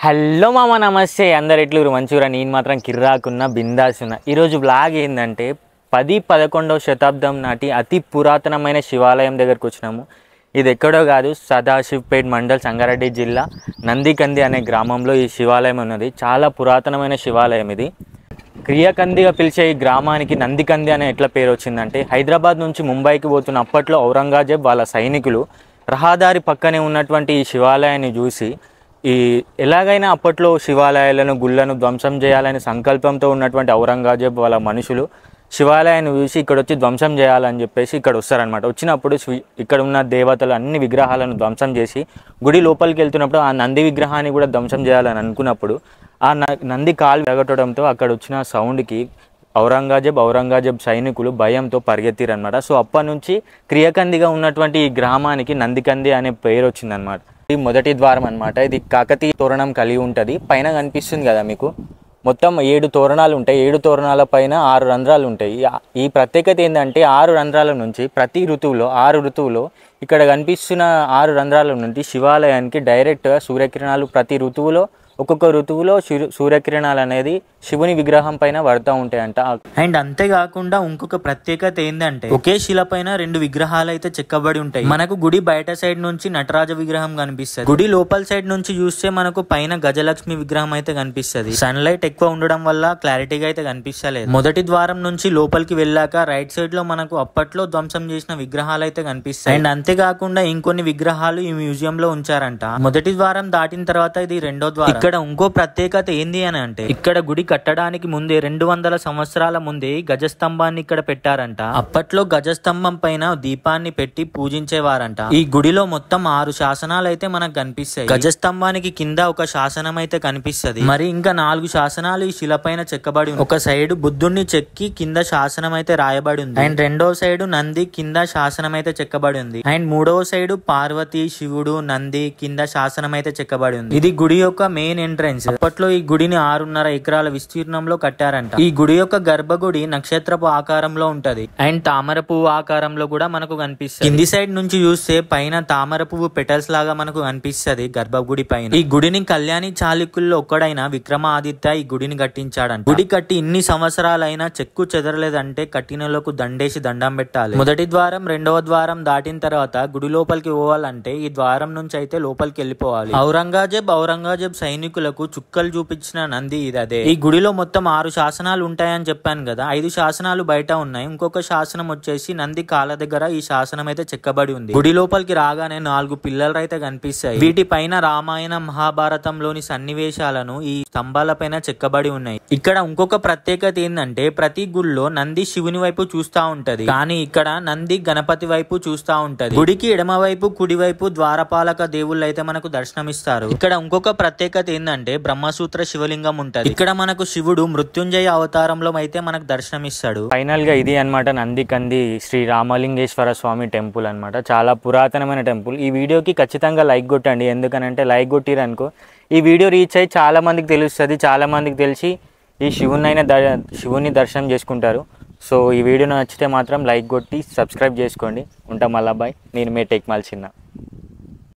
Hello మామ నమస్తే అందరు ఎట్లూరు మంచిగా నేను మాత్రం కిర్రాకున్న బిందాస్ ఉన్న ఈరోజు బ్లాగ్ ఏంటంటే 10-11వ శతాబ్దం నాటి అతి పురాతనమైన శివాలయం దగ్గరకు వచ్చినాము. ఇది ఎక్కడో కాదు, సదాశివపేట్ మండల్ సంగారెడ్డి జిల్లా నందికంది అనే గ్రామంలో ఈ శివాలయం ఉన్నది. చాలా పురాతనమైన శివాలయం ఇది. క్రియకందిగా పిలిచే ఈ గ్రామానికి నందికంది అనే ఎట్లా పేరు వచ్చిందంటే, హైదరాబాద్ నుంచి ముంబైకి పోతున్న అప్పట్లో ఔరంగజేబ్ వాళ్ళ సైనికులు రహదారి పక్కనే ఉన్నటువంటి ఈ శివాలయాన్ని చూసి ఎలాగైనా అప్పట్లో శివాలయాలను గుళ్ళను ధ్వంసం చేయాలని సంకల్పంతో ఉన్నటువంటి ఔరంగజేబ్ వాళ్ళ మనుషులు శివాలయాన్ని చూసి ఇక్కడ వచ్చి ధ్వంసం చేయాలని చెప్పేసి ఇక్కడ వస్తారనమాట. వచ్చినప్పుడు ఇక్కడ ఉన్న దేవతలు అన్ని విగ్రహాలను ధ్వంసం చేసి గుడి లోపలికి వెళ్తున్నప్పుడు ఆ నంది విగ్రహాన్ని కూడా ధ్వంసం చేయాలని అనుకున్నప్పుడు ఆ నంది కాలు ఎగటడంతో అక్కడ వచ్చిన సౌండ్కి ఔరంగజేబ్ సైనికులు భయంతో పరిగెత్తిరనమాట. సో అప్పటి నుంచి క్రియకందిగా ఉన్నటువంటి ఈ గ్రామానికి నందికంది అనే పేరు వచ్చిందనమాట. ఇది మొదటి ద్వారం అనమాట. ఇది కాకతీయ తోరణం కలిగి ఉంటుంది. పైన కనిపిస్తుంది కదా మీకు, మొత్తం 7 తోరణాలు ఉంటాయి. 7 తోరణాల పైన 6 రంధ్రాలు ఉంటాయి. ఈ ప్రత్యేకత ఏంటంటే 6 రంధ్రాల నుంచి ప్రతి ఋతువులో 6 ఋతువులో ఇక్కడ కనిపిస్తున్న 6 రంధ్రాల నుండి శివాలయానికి డైరెక్ట్గా సూర్యకిరణాలు ప్రతి ఋతువులో ఒక్కొక్క ఋతువులో సూర్యకిరణాలు అనేది శివుని విగ్రహం పైన పడుతూ ఉంటాయంట. అండ్ అంతేకాకుండా ఇంకొక ప్రత్యేకత ఏంటంటే ఒకే శిల పైన 2 విగ్రహాలు అయితే చెక్కబడి ఉంటాయి. మనకు గుడి బయట సైడ్ నుంచి నటరాజ విగ్రహం కనిపిస్తుంది. గుడి లోపల సైడ్ నుంచి చూస్తే మనకు పైన గజలక్ష్మి విగ్రహం అయితే కనిపిస్తుంది. సన్ లైట్ ఎక్కువ ఉండడం వల్ల క్లారిటీగా అయితే కనిపిస్తలేదు. మొదటి ద్వారం నుంచి లోపలికి వెళ్ళాక రైట్ సైడ్ లో మనకు అప్పట్లో ధ్వంసం చేసిన విగ్రహాలు అయితే కనిపిస్తాయి. అండ్ అంతేకాకుండా ఇంకొన్ని విగ్రహాలు ఈ మ్యూజియం లో ఉంచారంట. మొదటి ద్వారం దాటిన తర్వాత ఇది రెండో ద్వారం. ఇక్కడ ఇంకో ప్రత్యేకత ఏంది అని అంటే, ఇక్కడ గుడి కట్టడానికి ముందే 200 సంవత్సరాల ముందే గజస్తంభాన్ని ఇక్కడ పెట్టారంట. అప్పట్లో గజస్తంభం పైన దీపాన్ని పెట్టి పూజించేవారంట. ఈ గుడిలో మొత్తం 6 శాసనాలు అయితే మనకు కనిపిస్తాయి. గజస్తంభానికి కింద ఒక శాసనం అయితే కనిపిస్తుంది. మరి ఇంకా 4 శాసనాలు ఈ శిల పైన చెక్కబడి ఉంది. ఒక సైడ్ బుద్ధుడిని చెక్కి కింద శాసనం అయితే రాయబడి ఉంది. అండ్ రెండో సైడ్ నంది కింద శాసనం అయితే చెక్కబడి ఉంది. అండ్ మూడవ సైడ్ పార్వతి, శివుడు, నంది కింద శాసనం అయితే చెక్కబడి ఉంది. ఇది గుడి యొక్క మెయిన్ ఎంట్రన్స్. అప్పట్లో ఈ గుడిని 6.5 ఎకరాల విస్తీర్ణంలో కట్టారంట. ఈ గుడి యొక్క గర్భగుడి నక్షత్రపు ఆకారంలో ఉంటది. అండ్ తామర పువ్వు ఆకారంలో కూడా మనకు కనిపిస్తుంది. కింది సైడ్ నుంచి చూస్తే పైన తామర పువ్వు పెటల్స్ లాగా మనకు కనిపిస్తుంది గర్భగుడి పైన. ఈ గుడిని కళ్యాణి చాళుక్యుల్లో ఒక్కడైన విక్రమాదిత్య ఈ గుడిని కట్టించాడంట. గుడి కట్టి ఇన్ని సంవత్సరాలైనా చెక్కు చెదరలేదంటే కట్టినలకు దండేసి దండం పెట్టాలి. మొదటి ద్వారం రెండవ ద్వారం దాటిన తర్వాత గుడి లోపలికి పోవాలంటే ఈ ద్వారం నుంచి అయితే లోపలికి వెళ్ళిపోవాలి. ఔరంగజేబ్ సైనికులకు చుక్కలు చూపించిన నంది ఇది అదే. ఈ గుడిలో మొత్తం 6 శాసనాలు ఉంటాయని చెప్పాను కదా, 5 శాసనాలు బయట ఉన్నాయి. ఇంకొక శాసనం వచ్చేసి నంది కాళ్ళ దగ్గర ఈ శాసనం అయితే చెక్కబడి ఉంది. గుడి లోపలికి రాగానే 4 పిల్లలు అయితే కనిపిస్తాయి. వీటి పైన రామాయణ మహాభారతంలోని సన్నివేశాలను ఈ స్తంభాల పైన చెక్కబడి ఉన్నాయి. ఇక్కడ ఇంకొక ప్రత్యేకత ఏంటంటే ప్రతి గుడిలో నంది శివుని వైపు చూస్తా ఉంటది, కానీ ఇక్కడ నంది గణపతి వైపు చూస్తా ఉంటది. గుడికి ఎడమ వైపు కుడి వైపు ద్వారపాలక దేవుళ్ళు అయితే మనకు దర్శనమిస్తారు. ఇక్కడ ఇంకొక ప్రత్యేకత ఏంటంటే బ్రహ్మసూత్ర శివలింగం ఉంటది. ఇక్కడ మనకు శివుడు మృత్యుంజయ అవతారంలో అయితే మనకు దర్శనమిస్తాడు. ఫైనల్ గా ఇది అన్నమాట నందికంది శ్రీ రామలింగేశ్వర స్వామి టెంపుల్ అన్నమాట. చాలా పురాతనమైన టెంపుల్. ఈ వీడియోకి ఖచ్చితంగా లైక్ కొట్టండి. ఎందుకనంటే లైక్ కొట్టిరనుకో ఈ వీడియో రీచ్ అయ్యి చాలా మందికి తెలుస్తుంది. చాలా మందికి తెలిసి ఈ శివుని దర్శనం చేసుకుంటారు. సో ఈ వీడియో నచ్చితే మాత్రం లైక్ కొట్టి సబ్స్క్రైబ్ చేసుకోండి. ఉంటాం మళ్ళా బాయ్. నేను మీ టెక్ మాల్ చిన్న.